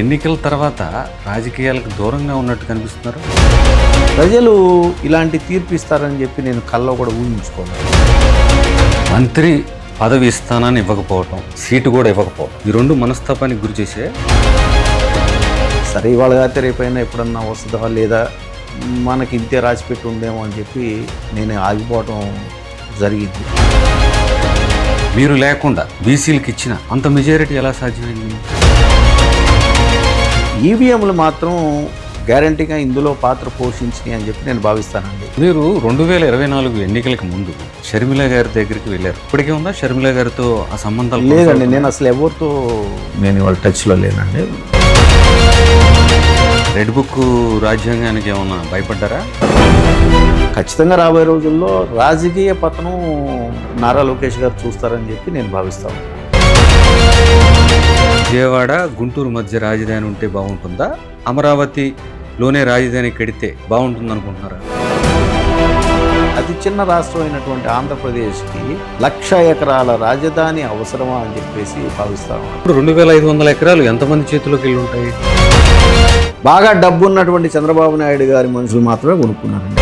ఎన్నికల తర్వాత రాజకీయాలకు దూరంగా ఉన్నట్టు కనిపిస్తున్నారు. ప్రజలు ఇలాంటి తీర్పు ఇస్తారని చెప్పి నేను కల్లో కూడా ఊహించుకోను. మంత్రి పదవి ఇస్తానని ఇవ్వకపోవటం, సీటు కూడా ఇవ్వకపోవటం, ఈ రెండు మనస్తాపానికి గురి చేసే. సరే ఇవాళ కాకపోతే రేపైనా ఎప్పుడన్నా వస్తుందా లేదా మనకి ఇంతే రాసిపెట్టి ఉందేమో అని చెప్పి నేను ఆగిపోవటం జరిగింది. మీరు లేకుండా బీసీలకు ఇచ్చిన అంత మెజారిటీ ఎలా సాధ్యమైంది? ఈవీఎంలు మాత్రం గ్యారంటీగా ఇందులో పాత్ర పోషించినాయి అని చెప్పి నేను భావిస్తానండి. మీరు 2024 ఎన్నికలకు ముందు షర్మిల గారి దగ్గరికి వెళ్ళారు. ఇప్పటికే ఉందా షర్మిల గారితో ఆ సంబంధాలు? లేదండి, నేను అసలు ఎవరితో నేను వాళ్ళ టచ్లో లేనండి. రెడ్ బుక్ రాజ్యాంగానికి ఏమన్నా భయపడ్డారా? ఖచ్చితంగా రాబోయే రోజుల్లో రాజకీయ పతనం నారా లోకేష్ గారు చూస్తారని చెప్పి నేను భావిస్తాను. విజయవాడ గుంటూరు మధ్య రాజధాని ఉంటే బాగుంటుందా, అమరావతిలోనే రాజధాని కడితే బాగుంటుంది అనుకుంటున్నారా? అతి చిన్న రాష్ట్రం అయినటువంటి ఆంధ్రప్రదేశ్కి 1,00,000 ఎకరాల రాజధాని అవసరమా అని చెప్పేసి భావిస్తాను. ఇప్పుడు 2,500 ఎకరాలు ఎంతమంది చేతిలోకి వెళ్ళి ఉంటాయి? బాగా డబ్బు ఉన్నటువంటి చంద్రబాబు నాయుడు గారి మనుషులు మాత్రమే కొనుక్కున్నారండి.